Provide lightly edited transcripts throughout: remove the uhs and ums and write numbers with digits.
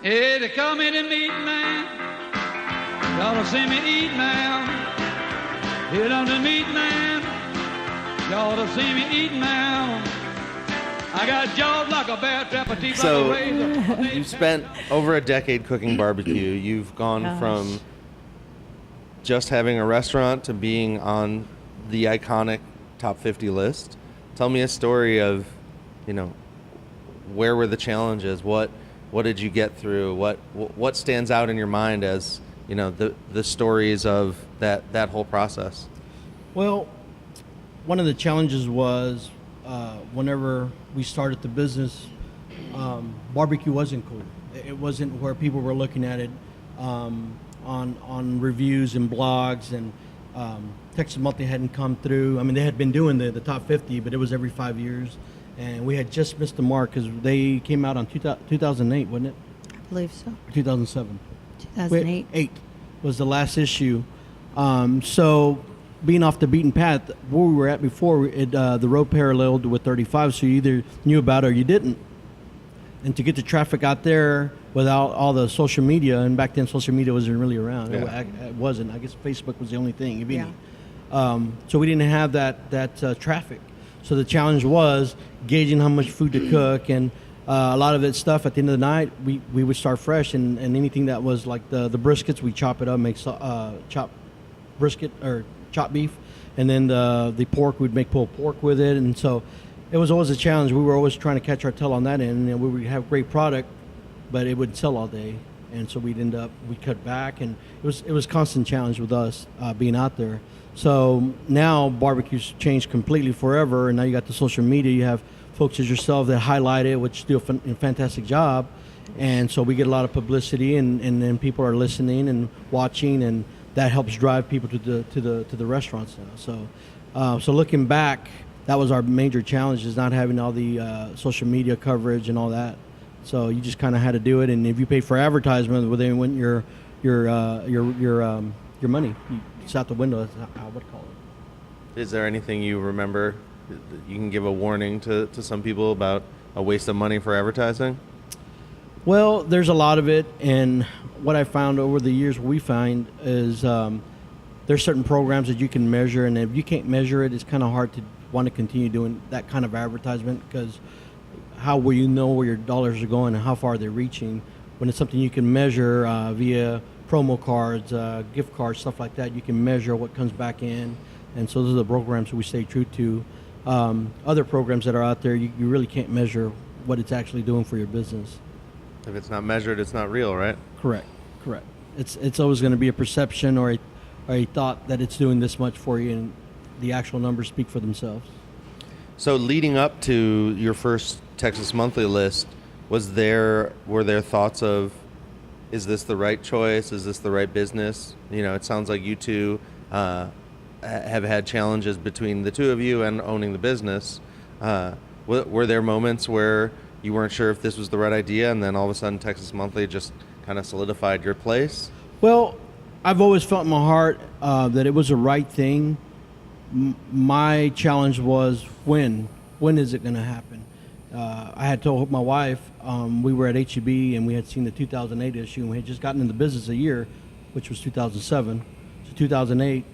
Hey, they call me the meat man. Y'all will see me eat now. Hit on the meat man. Y'all will see me eat now. I got jaws like a bear trap, a teeth So, like a razor. You've spent over a decade cooking barbecue. You've gone from just having a restaurant to being on the iconic top 50 list. Tell me a story of, where were the challenges? What did you get through? What stands out in your mind as, the stories of that whole process? Well, one of the challenges was whenever we started the business, barbecue wasn't cool. It wasn't where people were looking at it on reviews and blogs, and Texas Monthly hadn't come through. I mean, they had been doing the top 50, but it was every 5 years, and we had just missed the mark because they came out on 2008, wasn't it? I believe so. 2007. 2008. 8 was the last issue. So being off the beaten path, where we were at before, the road paralleled with 35, so you either knew about it or you didn't. And to get the traffic out there without all the social media, and back then social media wasn't really around. Yeah. It wasn't. I guess Facebook was the only thing. If Yeah. any. So we didn't have that traffic. So the challenge was gauging how much food to cook, and a lot of that stuff at the end of the night, we would start fresh, and anything that was like the briskets, we chop it up, make chop brisket or chop beef, and then the pork, we'd make pulled pork with it, and so it was always a challenge. We were always trying to catch our tail on that end, and we would have great product, but it would sell all day, and so we'd cut back, and it was constant challenge with us being out there. So now barbecue's changed completely forever, and now you got the social media. You have folks as yourself that highlight it, which do a fantastic job, and so we get a lot of publicity, and then people are listening and watching, and that helps drive people to the restaurants now. So looking back, that was our major challenge, is not having all the social media coverage and all that. So you just kind of had to do it, and if you pay for advertisement, well, then when your money, it's out the window. That's how I would call it. Is there anything you remember that you can give a warning to some people about a waste of money for advertising? Well, there's a lot of it, and what I found over the years, what we find is there's certain programs that you can measure, and if you can't measure it, it's kind of hard to want to continue doing that kind of advertisement, because how will you know where your dollars are going and how far they're reaching when it's something you can measure via promo cards, gift cards, stuff like that. You can measure what comes back in, and so those are the programs that we stay true to. Other programs that are out there, you really can't measure what it's actually doing for your business. If it's not measured, it's not real, right? Correct. It's always going to be a perception or a thought that it's doing this much for you, and the actual numbers speak for themselves. So leading up to your first Texas Monthly list, were there thoughts of, is this the right choice? Is this the right business? It sounds like you two have had challenges between the two of you and owning the business. Were there moments where you weren't sure if this was the right idea, and then all of a sudden Texas Monthly just kind of solidified your place? Well, I've always felt in my heart that it was the right thing. My challenge was when is it going to happen? I had told my wife, we were at H-E-B and we had seen the 2008 issue, and we had just gotten in the business a year, which was 2007. So 2008,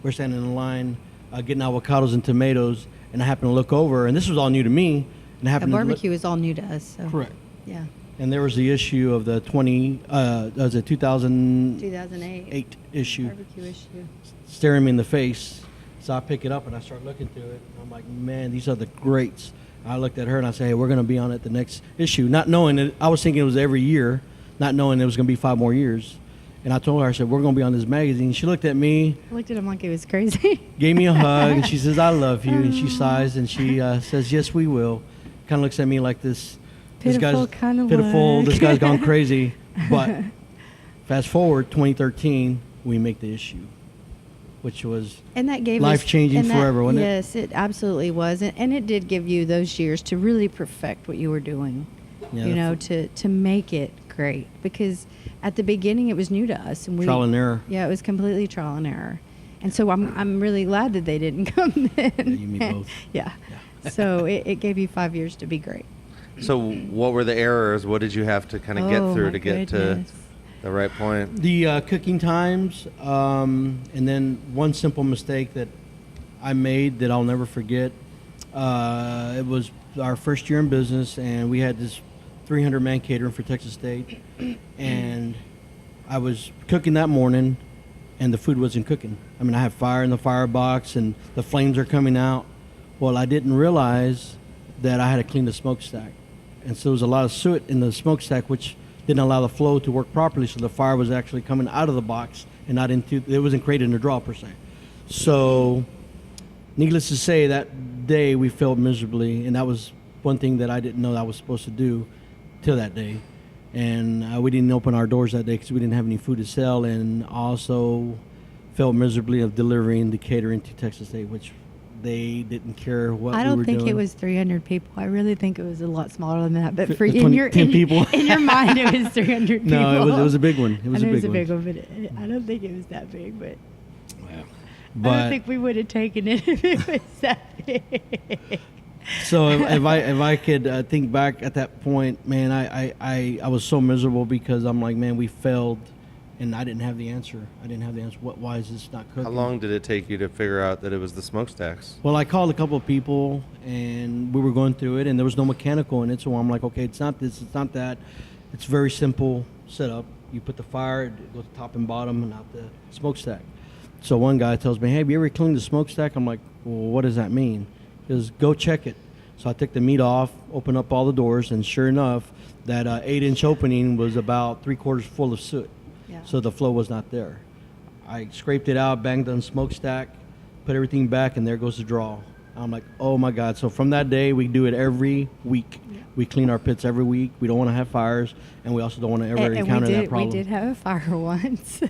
we're standing in line getting avocados and tomatoes, and I happened to look over, and this was all new to me. And I happened Barbecue is all new to us. So. Correct. Yeah. And there was the issue of the 2008 issue. Barbecue issue. Staring me in the face. So I pick it up and I start looking through it. And I'm like, man, these are the greats. I looked at her and I said, hey, we're going to be on it the next issue. Not knowing that, I was thinking it was every year, not knowing it was going to be 5 more years. And I told her, I said, we're going to be on this magazine. She looked at me. I looked at him like it was crazy. Gave me a hug, and she says, I love you. And she sighs, and she says, yes, we will. Kind of looks at me like this Pitiful guy's kind of pitiful. look. This guy's gone crazy. But fast forward, 2013, we make the issue, which was and that gave life-changing forever, wasn't it? Yes, it absolutely was. And it did give you those years to really perfect what you were doing, Yeah, to make it great. Because at the beginning, it was new to us. And trial and error. Yeah, it was completely trial and error. And so I'm really glad that they didn't come then. Yeah, you, me both. Yeah. So it gave you 5 years to be great. So what were the errors? What did you have to kind of get Oh, through my to get goodness. to the right point? The cooking times, and then one simple mistake that I made that I'll never forget. It was our first year in business, and we had this 300-man catering for Texas State, and I was cooking that morning, and the food wasn't cooking. I mean, I had fire in the firebox, and the flames are coming out. Well, I didn't realize that I had to clean the smokestack, and so there was a lot of soot in the smokestack, which didn't allow the flow to work properly. So the fire was actually coming out of the box and not into. It wasn't creating a draw per se. So, needless to say, that day we failed miserably, and that was one thing that I didn't know I was supposed to do till that day. And we didn't open our doors that day because we didn't have any food to sell, and also failed miserably of delivering the catering to Texas State, which they didn't care what I we don't were think doing. it was 300 people. I really think it was a lot smaller than that. But for you, 10 people. in your mind, it was 300 people. No, it was a big one. It was I a know big it was a one. big one, but I don't think it was that big. But I But don't think we would have taken it if it was that big. so if I could think back at that point, man, I was so miserable because I'm like, man, we failed, and I didn't have the answer. Why is this not cooking? How long did it take you to figure out that it was the smokestacks? Well, I called a couple of people, and we were going through it, and there was no mechanical in it. So I'm like, okay, it's not this, it's not that. It's very simple setup. You put the fire, it goes top and bottom, and out the smokestack. So one guy tells me, hey, have you ever cleaned the smokestack? I'm like, well, what does that mean? He goes, go check it. So I took the meat off, opened up all the doors, and sure enough, that 8-inch opening was about 3/4 full of soot. Yeah. So the flow was not there. I scraped it out, banged on the smokestack, put everything back, and there goes the draw. I'm like, oh my God. So from that day, we do it every week. Yeah. We clean our pits every week. We don't want to have fires, and we also don't want to ever encounter that problem. We did have a fire once.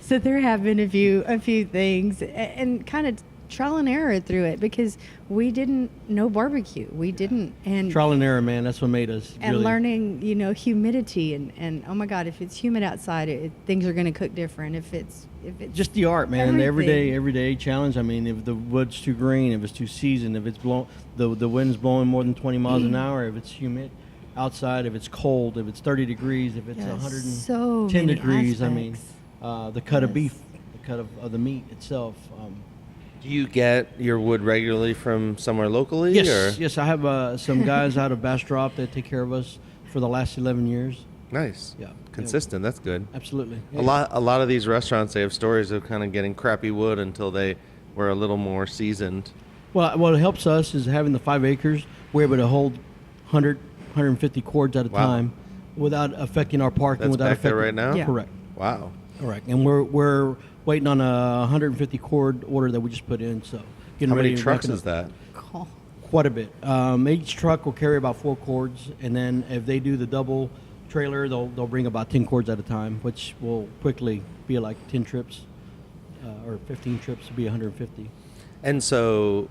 So there have been a few things, and kind of trial and error through it, because we didn't know barbecue. We didn't. And Trial and error, man. That's what made us. and really. learning, humidity, and oh my God, if it's humid outside, things are going to cook different. If it's Just the art, man. The everything. everyday challenge. I mean, if the wood's too green, if it's too seasoned, if it's the wind's blowing more than 20 miles an hour, if it's humid outside, if it's cold, if it's 30 degrees, if it's Yeah, 110 so many degrees. I mean, aspects. the cut of Yes. beef, the cut of the meat itself. Do you get your wood regularly from somewhere locally? Yes, Or? yes. I have some guys out of Bastrop that take care of us for the last 11 years. Nice. Yeah. Consistent. That's good. Absolutely. A lot of these restaurants, they have stories of kind of getting crappy wood until they were a little more seasoned. Well, what helps us is having the 5 acres. We're able to hold 100, 150 cords at a Wow. time without affecting our parking. That's without back there affecting, right now? Yeah. Correct. Wow. Correct. And we're waiting on a 150 cord order that we just put in. So getting How ready many to trucks wrap it is up. that? Cool. Quite a bit. Each truck will carry about 4 cords, and then if they do the double trailer, they'll bring about 10 cords at a time, which will quickly be like 10 trips or 15 trips to be 150. And so,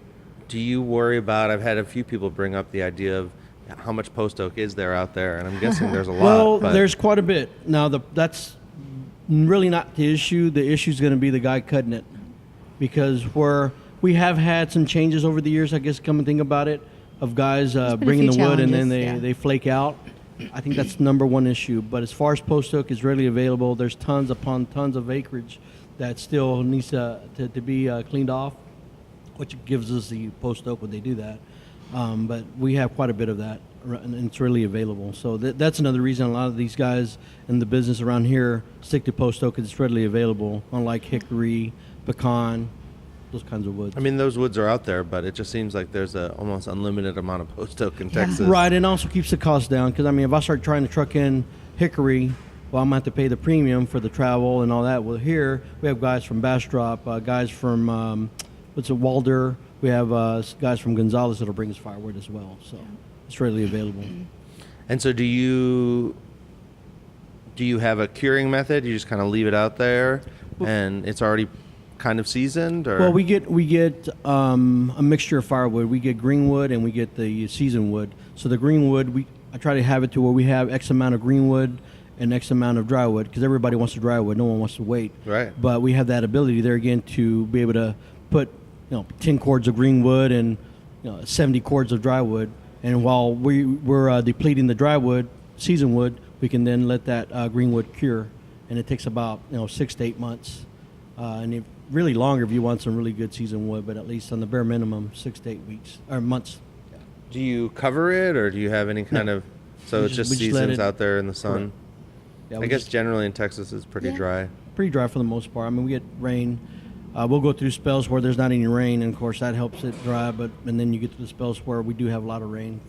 do you worry about? I've had a few people bring up the idea of how much post oak is there out there, and I'm guessing there's a lot. Well, but there's quite a bit. Now, that's really not the issue. The issue is going to be the guy cutting it, because we have had some changes over the years, I guess, come and think about it, of guys been a bringing few the wood and then challenges, they flake out. I think that's number one issue. But as far as post oak is readily available, there's tons upon tons of acreage that still needs to be cleaned off, which gives us the post oak when they do that. But we have quite a bit of that, and it's really available. So that's another reason a lot of these guys in the business around here stick to post oak, because it's readily available, unlike hickory, pecan, those kinds of woods. I mean, those woods are out there, but it just seems like there's a almost unlimited amount of post oak in Texas. Right, and also keeps the cost down, because I mean, if I start trying to truck in hickory, well, I'm going to have to pay the premium for the travel and all that. Well, here we have guys from Bastrop, guys from Walder. We have guys from Gonzales that'll bring us firewood as well. So it's readily available. And so, do you have a curing method? You just kind of leave it out there, and it's already kind of seasoned, or? Well, we get a mixture of firewood. We get green wood and we get the seasoned wood. So the green wood, I try to have it to where we have X amount of green wood and X amount of dry wood, because everybody wants to dry wood. No one wants to wait. Right. But we have that ability there again to be able to put 10 cords of green wood and 70 cords of dry wood, And while we're depleting the dry wood, seasoned wood, we can then let that green wood cure, and it takes about 6 to 8 months, and if really longer if you want some really good seasoned wood, but at least on the bare minimum 6 to 8 weeks or months. Do you cover it, or do you have any kind of? So We it's just- just we just let seasons it- out there in the sun. Correct. Yeah, I we guess just- generally in Texas it's pretty Yeah. dry. pretty dry for the most part. I mean, we get rain. We'll go through spells where there's not any rain, and of course that helps it dry. And then you get to the spells where we do have a lot of rain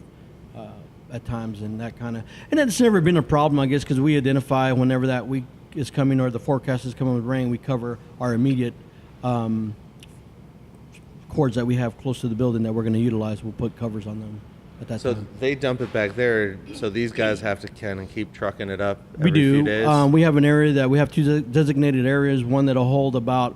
at times, and that kind of. And it's never been a problem, I guess, because we identify whenever that week is coming or the forecast is coming with rain, we cover our immediate cords that we have close to the building that we're going to utilize. We'll put covers on them at that So time. they dump it back there. So these guys have to kind of keep trucking it up every We few do. days. We have an area that we have two designated areas. One that'll hold about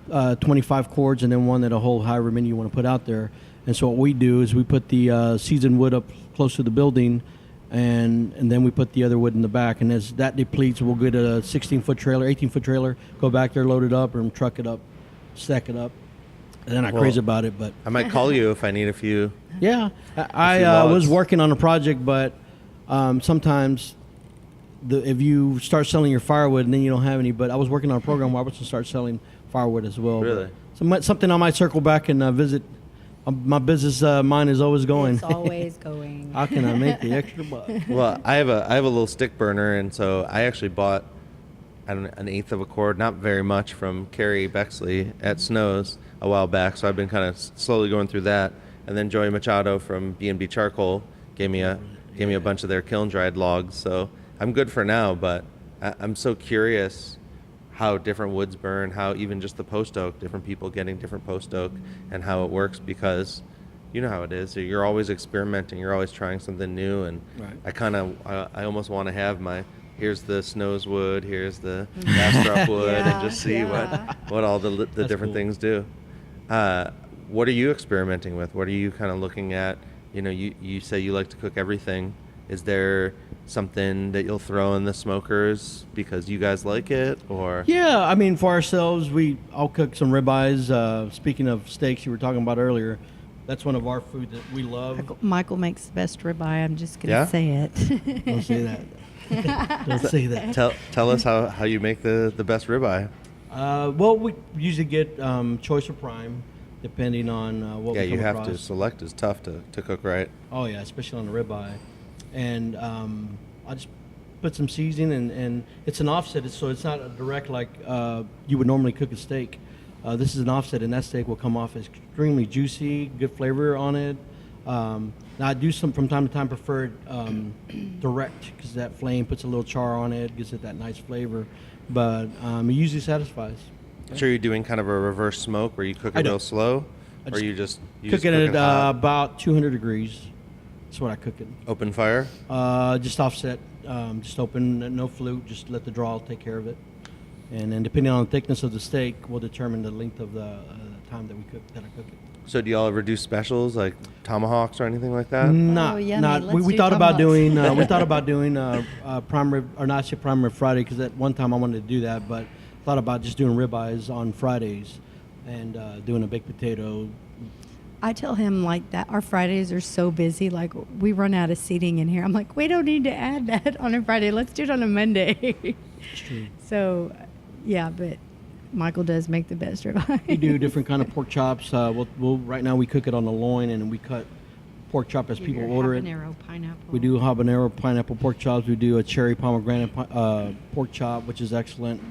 25 cords, and then one that'll hold however many you want to put out there. And so what we do is we put the seasoned wood up close to the building, and then we put the other wood in the back. And as that depletes, we'll get a 16-foot trailer, 18-foot trailer, go back there, load it up, and truck it up, stack it up. And then I'm Well, crazy about it, but I might call you if I need a few. yeah, few I was logs. working on a project, but sometimes if you start selling your firewood and then you don't have any, but I was working on a program where I was to start selling firewood as well. Really? So something I might circle back and visit. My business mind is always going. It's always going. How can I make the extra buck? Well, I have a little stick burner, and so I actually bought an eighth of a cord, not very much, from Carrie Bexley at Snows a while back. So I've been kind of slowly going through that, and then Joey Machado from B&B Charcoal gave me a bunch of their kiln dried logs. So I'm good for now, but I'm so curious how different woods burn, how even just the post oak, different people getting different post oak, and how it works, because you know how it is. You're always experimenting. You're always trying something new, and Right. I almost want to have here's the Snows wood, here's the Bastrop wood, and just see what all the That's different cool. things do. What are you experimenting with? What are you kind of looking at? You say you like to cook everything. Is there something that you'll throw in the smokers because you guys like it, or? Yeah, I mean, for ourselves, I'll cook some ribeyes. Speaking of steaks you were talking about earlier, that's one of our food that we love. Michael makes the best ribeye. I'm just going to Yeah? say it. Don't say that. Don't say that. Tell us how you make the best ribeye. Well, we usually get choice or prime, depending on what Yeah, we come you have across. to. Select is tough to cook right. Oh yeah, especially on the ribeye, and I just put some seasoning, and it's an offset, so it's not a direct like you would normally cook a steak. This is an offset, and that steak will come off extremely juicy, good flavor on it. Now I do some from time to time prefer it direct, because that flame puts a little char on it, gives it that nice flavor. But it usually satisfies. Sure, you're doing kind of a reverse smoke where you cook I it don't. real slow, I or just you just Cooking cook it it hot? about 200 degrees. That's what I cook it. Open fire. Just offset, just open, no flute, just let the draw take care of it. And then depending on the thickness of the steak will determine the length of the time that I cook it. So do y'all ever do specials like tomahawks or anything like that? Not, yummy. not. Let's We do thought about doing. tomahawks. We thought about doing prime rib, or not say prime rib Friday, because at one time I wanted to do that, but thought about just doing ribeyes on Fridays, and doing a baked potato. I tell him like that our Fridays are so busy, like we run out of seating in here. I'm like, we don't need to add that on a Friday. Let's do it on a Monday. It's true. So, yeah, but Michael does make the best ribeye. We do different kind of pork chops. We'll right now we cook it on the loin, and we cut pork chop as people order it. Habanero, pineapple. We do habanero pineapple pork chops. We do a cherry pomegranate pork chop, which is excellent.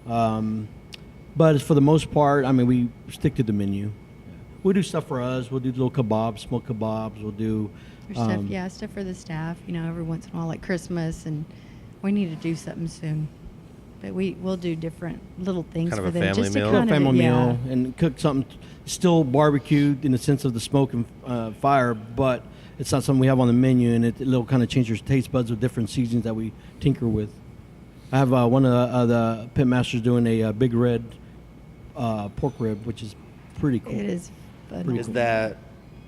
But for the most part, I mean, we stick to the menu. We'll do stuff for us. We'll do little kebabs, smoked kebabs. We'll do Or stuff, stuff for the staff. Every once in a while, like Christmas, and we need to do something soon. But we'll do different little things Kind of for a them, family just meal? to little kind of family meal, and cook something still barbecued in the sense of the smoke and fire, but it's not something we have on the menu, and it'll kind of change your taste buds with different seasonings that we tinker with. I have one of the pit masters doing a big red pork rib, which is pretty cool. It is fun. Is that?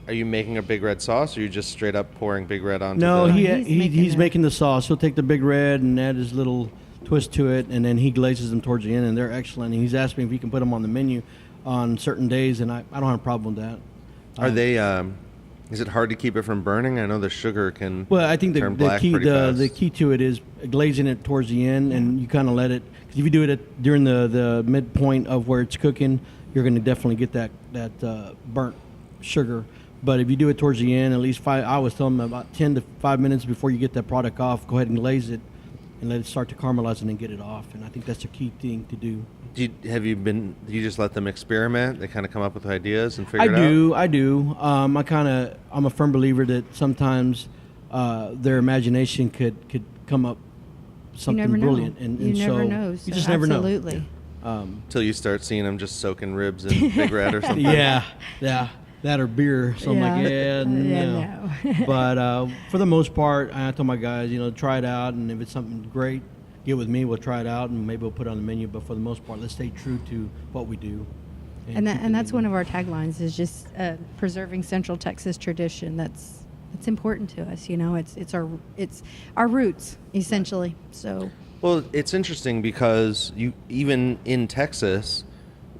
Are you making a big red sauce, or are you just straight up pouring big red onto? No, the... he's making making the sauce. He'll take the big red and add his little twist to it, and then he glazes them towards the end, and they're excellent. And he's asked me if he can put them on the menu on certain days, and I don't have a problem with that. Are they? Is it hard to keep it from burning? I know the sugar can Well, I think turn the black key pretty fast. the key to it is glazing it towards the end, and you kind of let it. Because if you do it during the midpoint of where it's cooking, you're going to definitely get that burnt sugar. But if you do it towards the end, at least I always tell them about 10 to 5 minutes before you get that product off, go ahead and glaze it and let it start to caramelize and then get it off. And I think that's the key thing to do. Do you just let them experiment? They kind of come up with ideas and figure it out? I do. I'm a firm believer that sometimes their imagination could come up something brilliant. And you never so know. you just never know. Absolutely. Till you start seeing them just soaking ribs in Big Red or something. Yeah. That or beer. So I'm like, no. But for the most part, I told my guys, try it out, and if it's something great, get with me. We'll try it out, and maybe we'll put it on the menu. But for the most part, let's stay true to what we do. And that's one of our taglines is just preserving Central Texas tradition. That's important to us. It's our roots essentially. So. Well, it's interesting because even in Texas,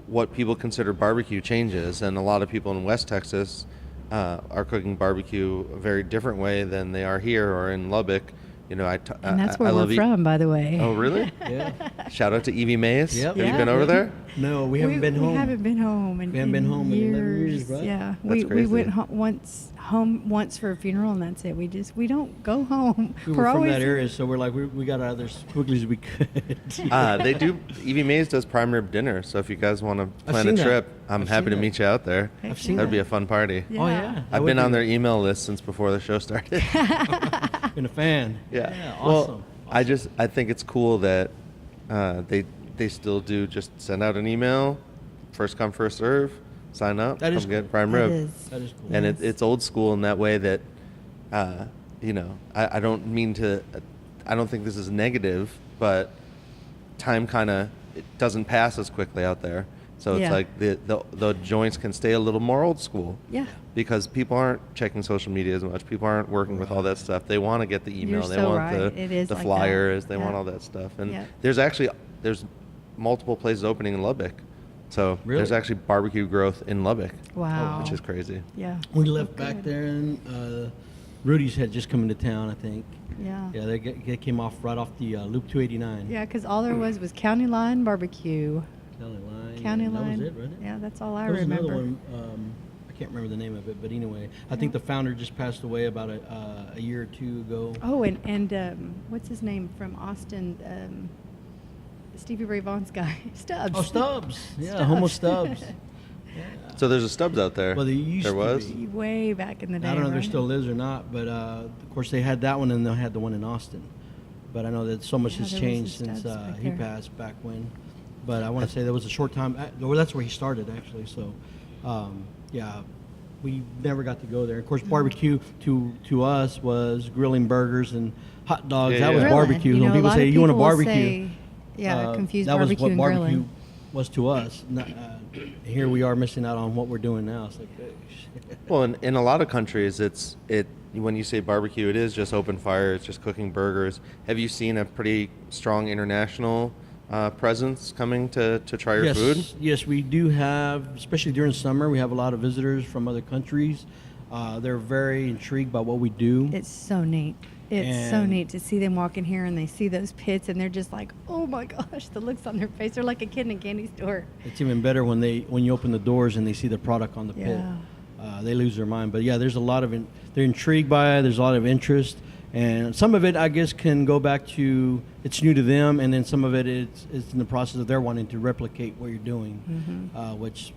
what people consider barbecue changes, and a lot of people in West Texas are cooking barbecue a very different way than they are here or in Lubbock. And that's where we're from, by the way. Oh, really? Yeah. Shout out to Evie Mays. Yep. Have you been over there? No, we haven't been home. We haven't been home in, we haven't been home in 11 years, right? Yeah, That's we went crazy. home once for a funeral, and that's it. We don't go home. We were from that area, so we're like we got out of there as quickly as we could. They do. Evie Mays does prime rib dinner, so if you guys want to plan a seen that. trip, I'm I've happy seen to that. meet you out there. I've seen That'd that. be a fun party. Oh yeah, I've been on their email list since before the show started. Been a fan. Yeah. Awesome. Well, I think it's cool that they still do just send out an email, first come first serve, sign up, That is come get cool. prime That rib. is. That is cool. And Yes. it's old school in that way that, I don't mean to, I don't think this is negative, but time it doesn't pass as quickly out there. So it's Yeah. like the joints can stay a little more old school. Yeah. Because people aren't checking social media as much. People aren't working with all that stuff. They want to get the email. You're They so want right. It is the like flyers. that. They Yeah. want all that stuff. And Yeah. there's multiple places opening in Lubbock. So Really? there's actually barbecue growth in Lubbock, Wow. which is crazy. Yeah. We left Good. back there, and Rudy's had just come into town, I think. Yeah. Yeah, they came off right off the Loop 289. Yeah, because all there was County Line Barbecue. County Line. County Line. That was it, right? Yeah, that's all I There was remember. another one. I can't remember the name of it, but anyway, I think the founder just passed away about a year or two ago. Oh, and what's his name from Austin? Stevie Ray Vaughan's guy, Stubbs. Oh, Stubbs. Yeah, Stubbs. Homo Stubbs. So there's a Stubbs out there. Well, there used there to was. be. Way back in the day. I don't know if there right? still is or not, but of course they had that one and they had the one in Austin. But I know that so much Yeah, has there was changed a since Stubbs back he there. passed back when. But I want to say there was a short time. Well, that's where he started actually. So, yeah, we never got to go there. Of course, barbecue to us was grilling burgers and hot dogs. Yeah, that yeah. was Grilling. barbecue. You know, When a people lot say of you want a people barbecue, say, confuse that barbecue was and what barbecue grilling. was to us. Here we are missing out on what we're doing now. It's like, Well, in a lot of countries, when you say barbecue, it is just open fire. It's just cooking burgers. Have you seen a pretty strong international presence coming to try your food? Yes, we do have, especially during summer, we have a lot of visitors from other countries. They're very intrigued by what we do. It's so neat. It's so And- neat to see them walk in here and they see those pits and they're just like, oh my gosh, the looks on their face. They're like a kid in a candy store. It's even better when you open the doors and they see the product on the pit. Yeah. They lose their mind. But yeah, there's a lot of they're intrigued by it. There's a lot of interest, and some of it I guess can go back to it's new to them, and then some of it it's in the process of they're wanting to replicate what you're doing, which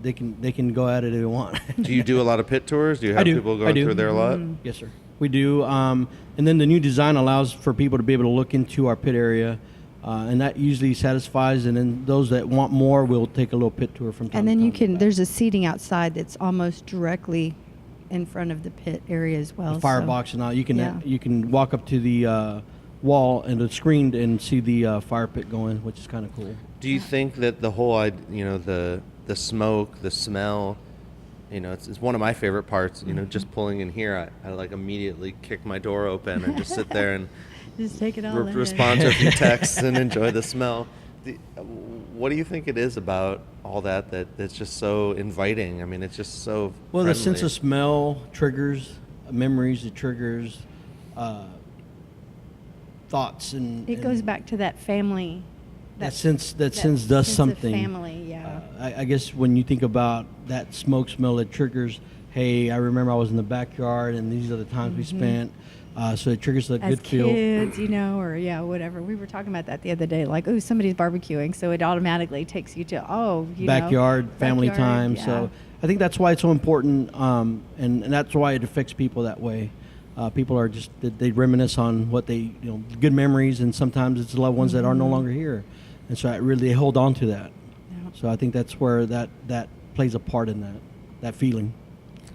they can go at it if they want. Do you do a lot of pit tours? Do you have I do. people I going do. through there a lot? Yes, sir. We do. And then the new design allows for people to be able to look into our pit area. And that usually satisfies, and then those that want more will take a little pit tour from time And then to you time. can, there's a seating outside that's almost directly in front of the pit area as well. The firebox and all. You can walk up to the wall and it's screened and see the fire pit going, which is kind of cool. Do you think that the whole, the smoke, the smell, it's one of my favorite parts. Just pulling in here, I like immediately kick my door open and just sit there and Just take it all in. respond to a few texts and enjoy the smell. What do you think it is about all that's just so inviting? I mean, it's just so Well, the friendly. sense of smell triggers memories. It triggers thoughts, and It goes back to that family. that sense. That sense sense does of something. family, yeah. I guess when you think about that smoke smell, it triggers. Hey, I remember I was in the backyard, and these are the times we spent. So it triggers a Mm-hmm. As good feel. kids, or whatever. We were talking about that the other day. Like, oh, somebody's barbecuing, so it automatically takes you to Backyard, family backyard, time. yeah. So I think that's why it's so important, and that's why it affects people that way. People are just they reminisce on what they good memories, and sometimes it's loved ones that are no longer here, and so they hold on to that. Yeah. So I think that's where that plays a part in that feeling.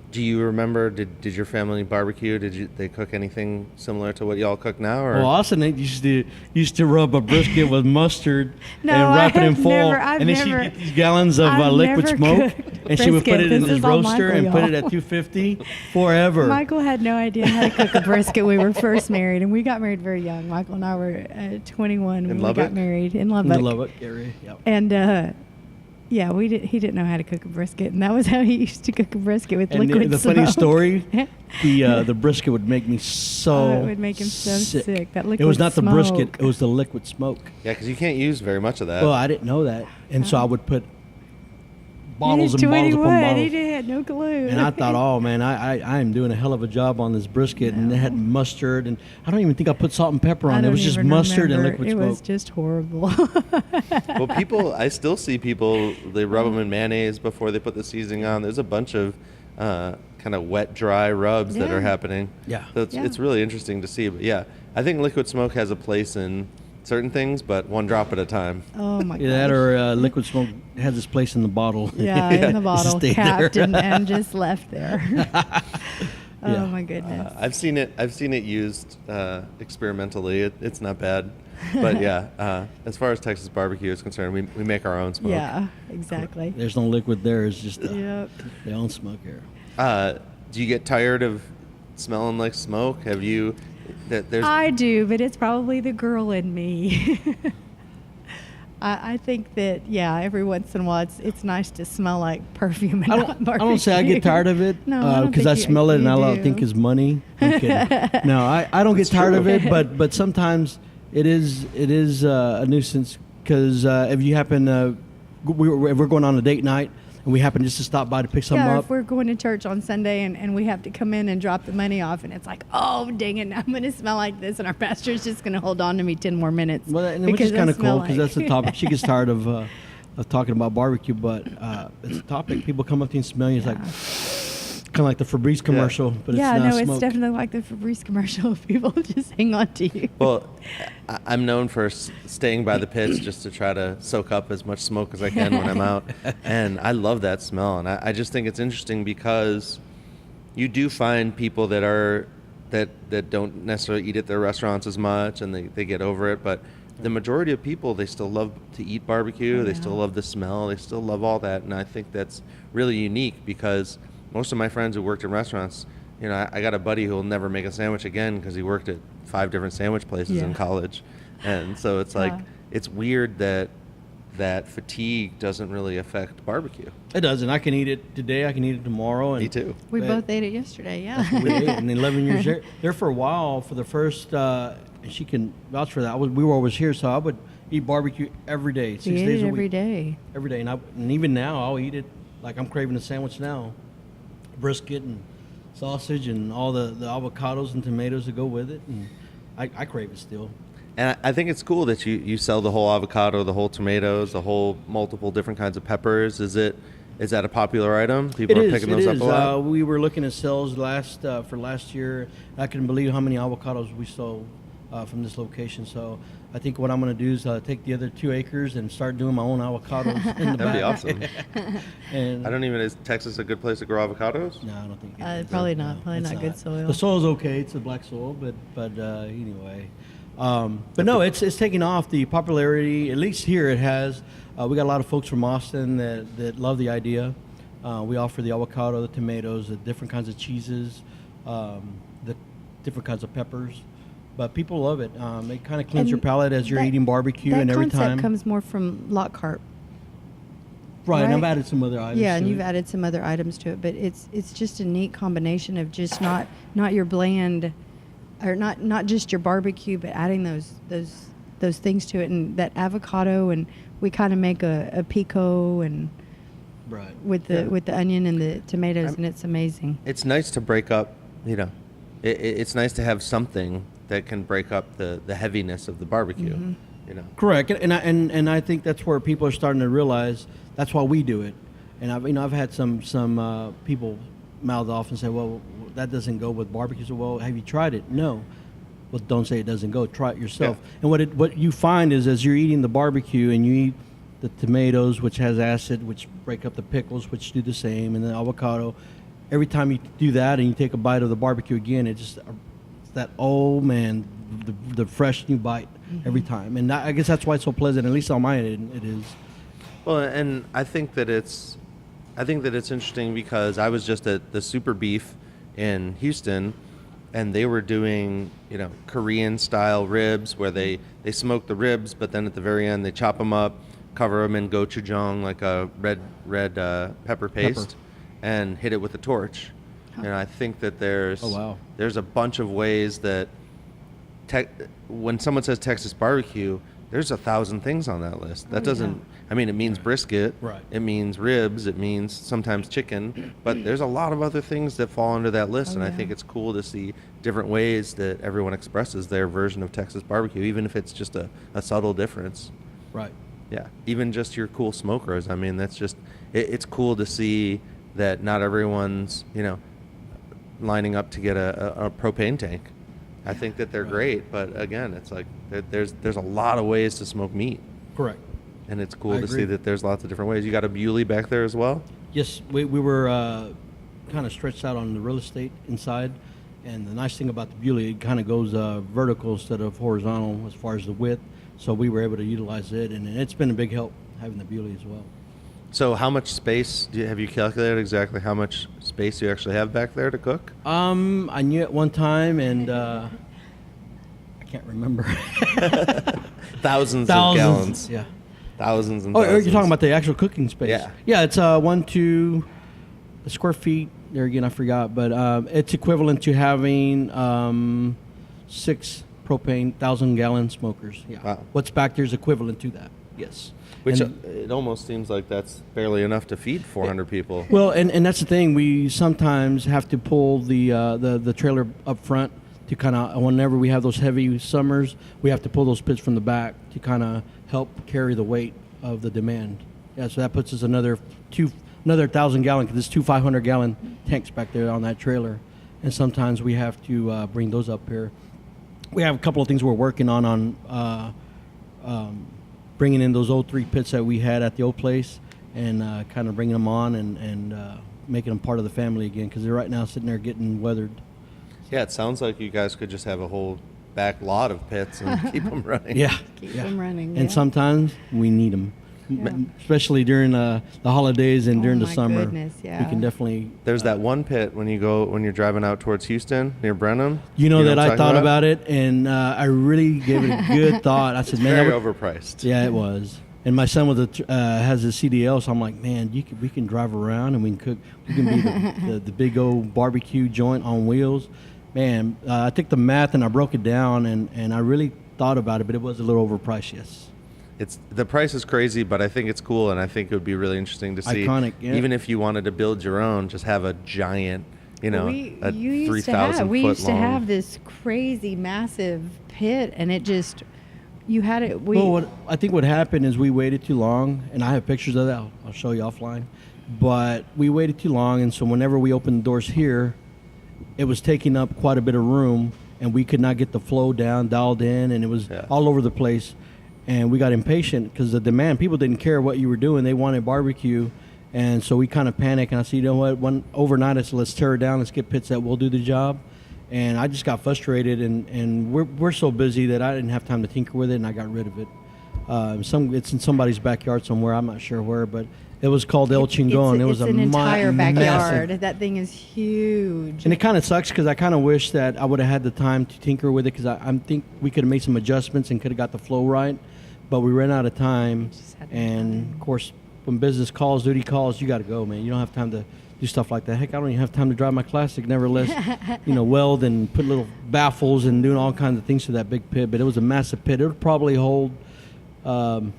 Do you remember? Did your family barbecue? They cook anything similar to what y'all cook now? Or Well, Austin used to rub a brisket with mustard No, and wrap I it in have foil, never- I've and then never- she'd get these gallons of I've liquid never smoke, cooked and she would put brisket. it in This his is all roaster Michael, and put it y'all. at 250 forever. Michael had no idea how to cook a brisket. We were first married, and we got married very young. Michael and I were 21 when we Lubbock? got married in In Lubbock. the Lubbock area. Yep. And yeah, he didn't know how to cook a brisket, and that was how he used to cook a brisket with And liquid the smoke. funny story, the brisket would make me so Oh, it would make him so sick. That It liquid was not the brisket; smoke. it was the liquid smoke. yeah, because you can't use very much of that. Well, I didn't know that, and so I would put bottles He's and bottles 21. upon bottles. He had no clue. And I thought, oh man, I am doing a hell of a job on this brisket, and it had mustard, and I don't even think I put salt and pepper on. It was just mustard and liquid It smoke. was just horrible. Well, I still see people, they rub them in mayonnaise before they put the seasoning on. There's a bunch of kind of wet, dry rubs that are Yeah. happening. Yeah. So Yeah. it's really interesting to see. But yeah, I think liquid smoke has a place in certain things, but one drop at a time. Oh my god. Yeah, that or liquid smoke has its place in the bottle. Yeah, in the bottle, Stayed capped there. and just left there. Oh Yeah. my goodness. I've seen it used experimentally. It's not bad. But yeah, as far as Texas barbecue is concerned, we make our own smoke. Yeah, exactly. There's no liquid there. It's just Yep. their own smoke here. Do you get tired of smelling like smoke? Have you? There's I do, but it's probably the girl in me. I think that every once in a while it's nice to smell like perfume and I not don't barbecue. say I get tired of it No, I don't because I think smell it and you all I do. think is money. I'm kidding. No, I don't get tired of it, but sometimes it is a nuisance because if you happen if we're going on a date night and we happen just to stop by to pick something Yeah, up. if we're going to church on Sunday and we have to come in and drop the money off, and it's like, oh, dang it, now I'm going to smell like this, and our pastor's just going to hold on to me 10 more minutes. Well, and which is kind of cool because that's the topic. She gets tired of talking about barbecue, but it's a topic. People come up to you and smell you. It's like kind of like the Febreze commercial, but it's not no, smoke. it's definitely like the Febreze commercial. People just hang on to you. Well, I'm known for staying by the pits just to try to soak up as much smoke as I can when I'm out, and I love that smell. And I just think it's interesting because you do find people that don't necessarily eat at their restaurants as much, and they get over it. But the majority of people, they still love to eat barbecue. They still love the smell. They still love all that, and I think that's really unique because most of my friends who worked in restaurants, I got a buddy who will never make a sandwich again because he worked at 5 different sandwich places in college. And so it's like, it's weird that fatigue doesn't really affect barbecue. It doesn't. I can eat it today. I can eat it tomorrow. And Me too. We But- both ate it yesterday, yeah. We ate in 11 years there for a while. For the first, and she can vouch for that. We were always here, so I would eat barbecue every day, 6 We ate days it a every week. day. Every day, and even now I'll eat it. Like I'm craving a sandwich now, brisket and sausage and all the avocados and tomatoes that go with it, and I crave it still. And I think it's cool that you sell the whole avocado, the whole tomatoes, the whole multiple different kinds of peppers. Is that a popular item? People are picking those up a lot? We were looking at sales for last year. I couldn't believe how many avocados we sold from this location. So I think what I'm going to do is take the other 2 acres and start doing my own avocados in the That'd be back. awesome. And Is Texas a good place to grow avocados? no, I don't think it is. Probably not. No, Probably it's not good soil. The soil's okay. It's a black soil, but anyway. But no, it's taking off. The popularity, at least here, it has. We got a lot of folks from Austin that love the idea. We offer the avocado, the tomatoes, the different kinds of cheeses, the different kinds of peppers. But people love it. It kind of cleans your And palate as you're that- eating barbecue, that and every concept time. comes more from Lockhart. Right, and I've right? added some other items. Yeah, and to you've it. added some other items to it, but it's just a neat combination of just not your bland, or not just your barbecue, but adding those things to it, and that avocado, and we kind of make a pico and Right. with the onion and the tomatoes, and it's amazing. It's nice to break up, it's nice to have something that can break up the heaviness of the barbecue, Correct, and I think that's where people are starting to realize that's why we do it. And I've had some people mouth off and say, well, that doesn't go with barbecue. So, well, have you tried it? No. Well, don't say it doesn't go. Try it yourself. Yeah. And what you find is, as you're eating the barbecue and you eat the tomatoes, which has acid, which break up the pickles, which do the same, and the avocado, every time you do that and you take a bite of the barbecue again, it's that, oh man, the fresh new bite every time. And I guess that's why it's so pleasant. At least on my end, it is. Well, and I think that it's interesting because I was just at the Super Beef in Houston, and they were doing Korean style ribs where they smoke the ribs, but then at the very end they chop them up, cover them in gochujang, like a red pepper paste, and hit it with a torch. And I think that there's a bunch of ways that when someone says Texas barbecue, there's 1,000 things on that list. That doesn't. I mean, it means brisket. Right. It means ribs. It means sometimes chicken. But there's a lot of other things that fall under that list, and I think it's cool to see different ways that everyone expresses their version of Texas barbecue, even if it's just a subtle difference. Right. Yeah. Even just your cool smokers. I mean, that's just. It's cool to see that not everyone's lining up to get a propane tank. I think that they're great, but again, it's like there's a lot of ways to smoke meat. Correct. And it's cool I to agree. see that there's lots of different ways. You got a Bewley back there as well? Yes, we were kind of stretched out on the real estate inside, and the nice thing about the Bewley, it kind of goes vertical instead of horizontal as far as the width, so we were able to utilize it, and it's been a big help having the Bewley as well. So how much space, have you calculated exactly how much space you actually have back there to cook? I knew at one time, and I can't remember. Thousands of gallons. Yeah. Thousands and Oh, thousands. you're talking about the actual cooking space? Yeah. Yeah, it's 1 square feet. There again, I forgot, but it's equivalent to having 6 propane 1,000-gallon smokers. Yeah. Wow. What's back there is equivalent to that. Yes. Which And- it almost seems like that's barely enough to feed 400 people. Well, and that's the thing. We sometimes have to pull the trailer up front to kind of, whenever we have those heavy summers, we have to pull those pits from the back to kind of help carry the weight of the demand. Yeah, so that puts us another 1,000-gallon, because there's 2 500-gallon tanks back there on that trailer, and sometimes we have to bring those up here. We have a couple of things we're working on bringing in those old 3 pits that we had at the old place, and kind of bringing them on and making them part of the family again, because they're right now sitting there getting weathered. Yeah, it sounds like you guys could just have a whole back lot of pits and keep them running. Yeah. Keep yeah. them running. And sometimes we need them, especially during the holidays and during the my summer. goodness, yeah. We can definitely. There's that one pit when you're driving out towards Houston near Brenham. You know that what I'm I talking thought about it, and I really gave it a good thought. I said, man, Very that would, overpriced. yeah, it was. And my son has a CDL, so I'm like, man, we can drive around and we can cook. We can be the big old barbecue joint on wheels. Man, I took the math and I broke it down, and I really thought about it, but it was a little overpriced, yes. The price is crazy, but I think it's cool, and I think it would be really interesting to see. Iconic, yeah. Even if you wanted to build your own, just have a giant, a 3,000 we foot used to long. have this crazy massive pit, and it just you had it. Well, I think what happened is we waited too long, and I have pictures of that. I'll show you offline. But we waited too long, and so whenever we opened the doors here, it was taking up quite a bit of room, and we could not get the flow dialed in, and it was all over the place. And we got impatient because the demand, people didn't care what you were doing. They wanted barbecue. And so we kind of panicked, and I said, you know what, overnight I said, let's tear it down, let's get pits that will do the job. And I just got frustrated, and we're so busy that I didn't have time to tinker with it, and I got rid of it. It's in somebody's backyard somewhere. I'm not sure where, but it was called El Chingon. It was an entire backyard. massive. That thing is huge. And it kind of sucks because I kind of wish that I would have had the time to tinker with it because I think we could have made some adjustments and could have got the flow right, but we ran out of time. And of course, when business calls, duty calls, you got to go, man. You don't have time to do stuff like that. Heck, I don't even have time to drive my Classic. Nevertheless, weld and put little baffles and doing all kinds of things to that big pit. But it was a massive pit. It would probably hold, probably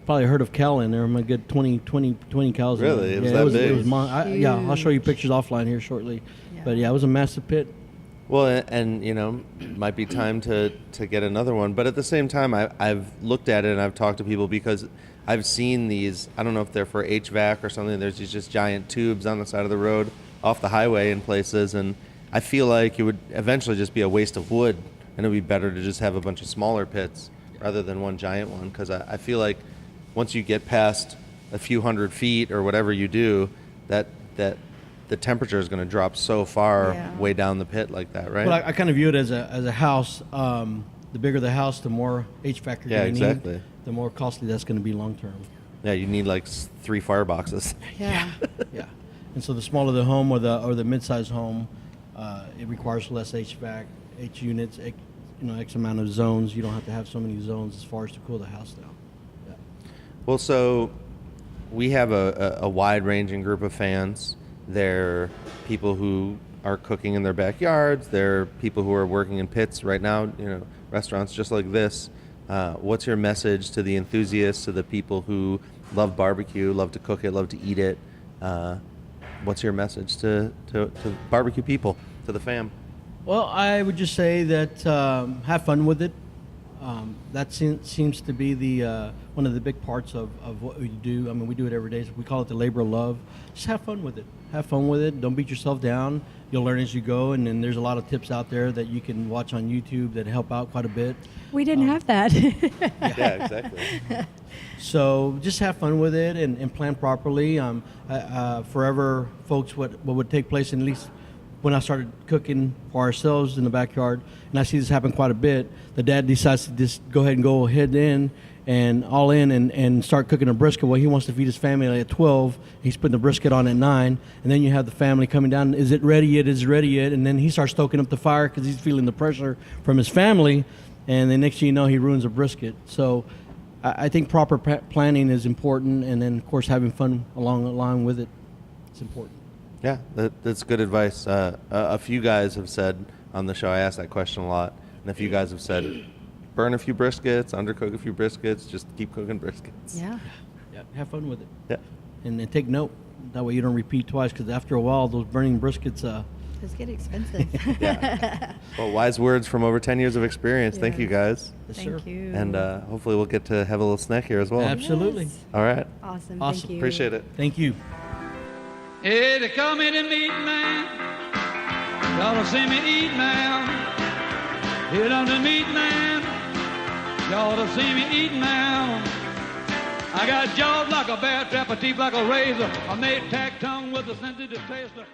a herd of cattle in there. I'm a good 20 cows. Really? In It there. was that big? It was I'll show you pictures offline here shortly. Yeah. But yeah, it was a massive pit. Well, and might be time to get another one. But at the same time, I've looked at it and I've talked to people because I've seen these. I don't know if they're for HVAC or something. There's these just giant tubes on the side of the road, off the highway in places, and I feel like it would eventually just be a waste of wood, and it would be better to just have a bunch of smaller pits rather than one giant one. Because I feel like once you get past a few hundred feet or whatever you do, that the temperature is going to drop so far way down the pit like that, right? Well, I kind of view it as a house. The bigger the house, the more HVAC you're going to need. The more costly that's going to be long term. Yeah, you need like 3 fireboxes. Yeah. Yeah. And so the smaller the home or the mid-sized home, it requires less HVAC, H units, X amount of zones. You don't have to have so many zones as far as to cool the house down. Yeah. Well, so we have a wide-ranging group of fans. They're people who are cooking in their backyards. They're people who are working in pits right now, restaurants just like this. What's your message to the enthusiasts, to the people who love barbecue, love to cook it, love to eat it? What's your message to barbecue people, to the fam? Well, I would just say that have fun with it. That seems to be the one of the big parts of what we do. I mean, we do it every day. So we call it the labor of love. Just have fun with it. Have fun with it. Don't beat yourself down. You'll learn as you go, and then there's a lot of tips out there that you can watch on YouTube that help out quite a bit. We didn't have that. Yeah, exactly. So just have fun with it and plan properly. Forever, folks, what would take place, at least when I started cooking for ourselves in the backyard, and I see this happen quite a bit, the dad decides to just go ahead in and start cooking a brisket. Well, he wants to feed his family at 12. He's putting the brisket on at 9, and then you have the family coming down. Is it ready yet? Is it ready yet? And then he starts stoking up the fire because he's feeling the pressure from his family, and then next thing you know, he ruins a brisket. So I think proper planning is important, and then, of course, having fun along with it is important. Yeah, that's good advice. A few guys have said on the show, I asked that question a lot, and a few guys have said, burn a few briskets, undercook a few briskets, just keep cooking briskets. Yeah. Yeah, have fun with it. Yeah. And then take note. That way you don't repeat twice, because after a while, those burning briskets... Those get expensive. Yeah. Well, wise words from over 10 years of experience. Yes. Thank you, guys. Yes, Thank sir. you. And hopefully we'll get to have a little snack here as well. Absolutely. Yes. All right. Awesome. Awesome. Thank you. Appreciate it. Thank you. Hey, they call me the meat man. Y'all see me eat now. Hit on the meat man. Y'all see me eat now. I got jaws like a bear trap, a teeth like a razor. I made tack tongue with a sensitive taster.